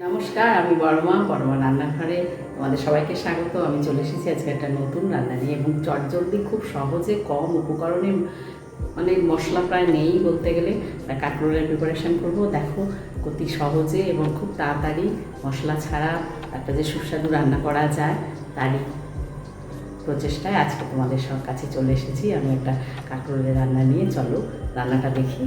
নমস্কার, আমি বড়মা রান্নাঘরে তোমাদের সবাইকে স্বাগত। আমি চলে এসেছি আজকে একটা নতুন রান্না নিয়ে এবং চটজলদি খুব সহজে কম উপকরণে মানে মশলা প্রায় নেই বলতে গেলে কাঁকরোলের প্রিপারেশান করব। দেখো অতি সহজে এবং খুব তাড়াতাড়ি মশলা ছাড়া একটা যে সুস্বাদু রান্না করা যায় তারই প্রচেষ্টায় আজকে তোমাদের কাছে চলে এসেছি। আমি একটা কাঁকরোলের রান্না নিয়ে, চলো রান্নাটা দেখি।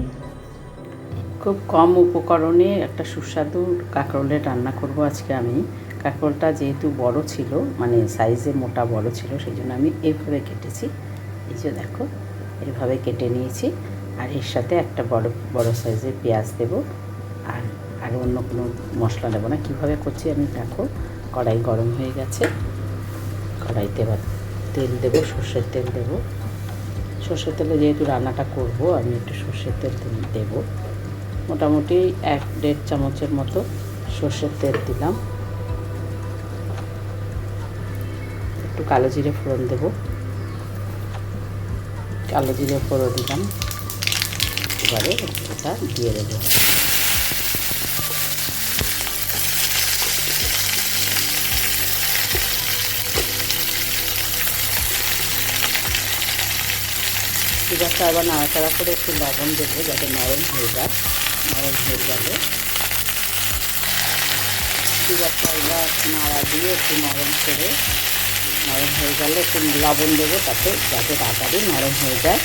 খুব কম উপকরণে একটা সুস্বাদু কাঁকরোলের রান্না করব আজকে আমি। কাঁকরোলটা যেহেতু বড় ছিল, মানে সাইজে মোটা বড় ছিল, সেই জন্য আমি এইভাবে কেটেছি। এই যে দেখো, এইভাবে কেটে নিয়েছি। আর এর সাথে একটা বড় সাইজের পেঁয়াজ দেব। আর অন্য কোনো মশলা দেবো না। কীভাবে করছি আমি দেখো। কড়াই গরম হয়ে গেছে, কড়াইতে এবার তেল দেবো, সর্ষের তেল দেবো। সর্ষের তেলে যেহেতু রান্নাটা করব, আমি একটু সর্ষের তেল দেবো। মোটামুটি 1-1.5 চামচের মতো সর্ষের তেল দিলাম। একটু কালো জিরে ফোড়ন দেব। কালো জিরে ফোড়ন দিলাম। এবারে এটা দিয়ে দেব। এবারটা আবার নাড়াচাড়া করে একটু লবণ দেবো যাতে নরম হয়ে যায়। নরম হয়ে গেলে এবারটা এবার নাড়া দিয়ে একটু নরম হয়ে গেলে একটু লবণ দেবো তাতে, যাতে তাড়াতাড়ি নরম হয়ে যায়।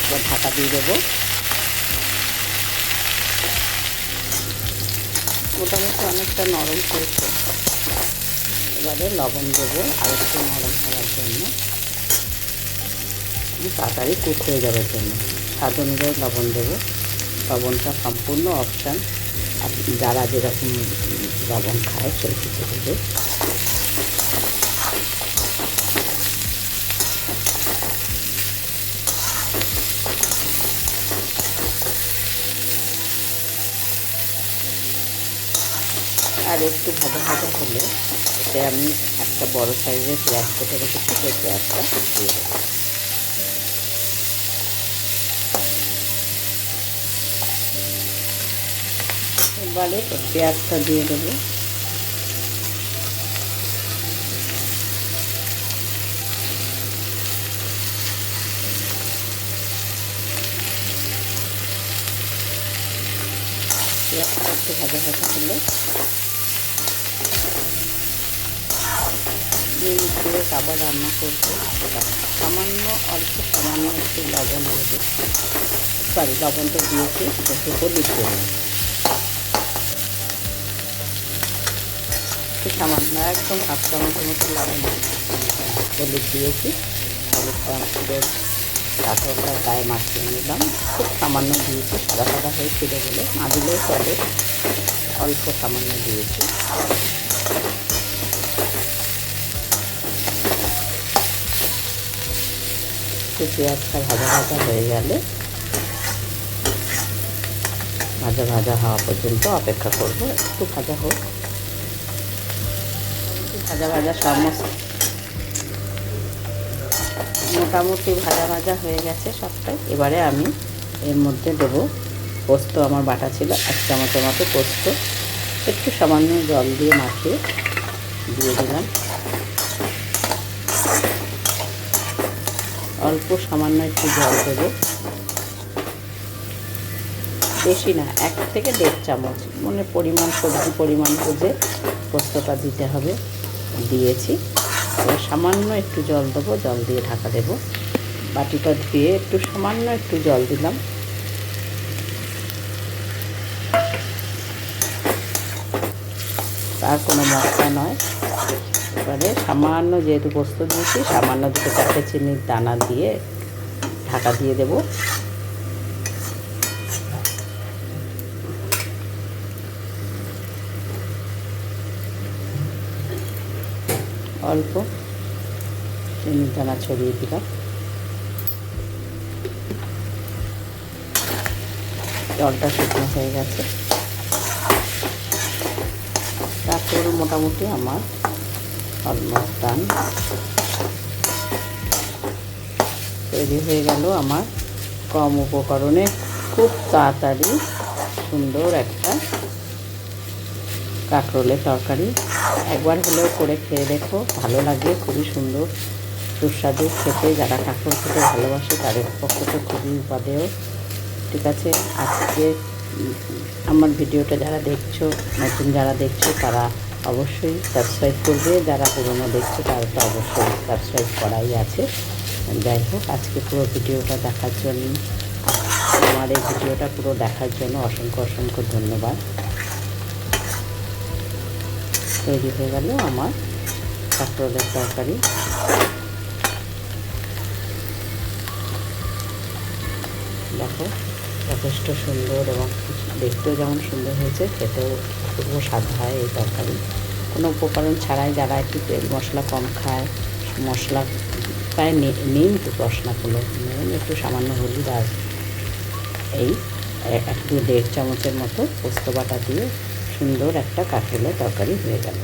এবার ঢাকা দিয়ে দেবো। মোটামুটি অনেকটা নরম হয়েছে। এবারে লবণ দেবো আর একটু নরম হওয়ার জন্য, তাড়াতাড়ি কুক হয়ে যাওয়ার জন্য। স্বাদ অনুযায়ী লবণ দেবো। লবণটা সম্পূর্ণ অপশান, আর যারা যেরকম লবণ খায় সেই কিছু দেবে। আর একটু ভাজা ভাজা হলে এতে আমি একটা বড় সাইজের পেঁয়াজ কেটে রেখেছি, সেই পেঁয়াজটা দিয়ে দেবো। এবারে পেঁয়াজটা দিয়ে দেবো। পেঁয়াজটা একটু ভাজা ভাজা হলে দিয়ে আবার রান্না করবো। সামান্য একটু লবণ দেবো। লবণটা দিয়েছি, একটু হলুদ দেবো। সামান্য একদম 1/2 চামচের মতো লবণ হলুদ দিয়েছি। হলুদটা পুরো কাঁকরোলটার গায়ে মাখিয়ে নিলাম। খুব সামান্য দিয়েছি, সাদা হয়েছিল বলে, না দিলেও চলে, অল্প সামান্য দিয়েছি। পেঁয়াজটা ভাজা হয়ে গেলে ভাজা হওয়া পর্যন্ত অপেক্ষা করব। একটু ভাজা হোক। ভাজা সমস্ত মোটামুটি ভাজা হয়ে গেছে সবটাই। এবারে আমি এর মধ্যে দেবো পোস্ত। আমার বাটা ছিল 1 চামচের মতো পোস্ত। একটু সামান্য জল দিয়ে মাখিয়ে দিয়ে দিলাম। অল্প সামান্য একটু জল দেবো, বেশি না, 1 থেকে 1.5 চামচ, মানে সবজি পরিমাণ বুঝে পোস্তটা দিতে হবে। দিয়েছি। এবার সামান্য একটু জল দেবো, জল দিয়ে ঢাকা দেবো। বাটিটা ধুয়ে একটু সামান্য একটু জল দিলাম। আর কোনো মশলা নয়। এবারে সামান্য, যেহেতু পোস্ত দিয়েছি, সামান্য 2-4টে চিনির দানা দিয়ে ঢাকা দিয়ে দেবো। অল্প চিনির দানা ছড়িয়ে দিলাম। জলটা শুকনো হয়ে গেছে। তারপর মোটামুটি আমার অলমোস্ট ডান, তৈরি হয়ে গেল আমার কম উপকরণে খুব তাড়াতাড়ি সুন্দর একটা কাঁকরোলের তরকারি। একবার হলেও করে খেয়ে দেখো, ভালো লাগে, খুবই সুন্দর সুস্বাদু খেতে। যারা কাঁকরোল খেতে ভালোবাসে তাদের পক্ষে তো খুবই উপাদেয়। ঠিক আছে, আজকে আমার ভিডিওটা যারা দেখছো, নতুন যারা দেখছো তারা অবশ্যই সাবস্ক্রাইব করবে, যারা পুরনো দেখছো তারা তো অবশ্যই সাবস্ক্রাইব করাই আছে। যাই হোক, আজকে পুরো ভিডিওটা দেখার জন্য, আমার এই ভিডিওটা পুরো দেখার জন্য অসংখ্য অসংখ্য ধন্যবাদ। তৈরি হয়ে গেল আমার কাঁকরোলের তরকারি। দেখো, যথেষ্ট সুন্দর এবং দেখতেও যেমন সুন্দর হয়েছে, খেতেও অপূর্ব স্বাদ হয় এই তরকারি। কোনো উপকরণ ছাড়াই যারা একটু তেল মশলা কম খায়, মশলা প্রায় নেই তো, মশলাগুলো নেই, একটু সামান্য হলুদ আর এই একটু 1.5 চামচের মতো পোস্ত বাটা দিয়ে সুন্দর একটা কাঁকরোলের তরকারি হয়ে গেল।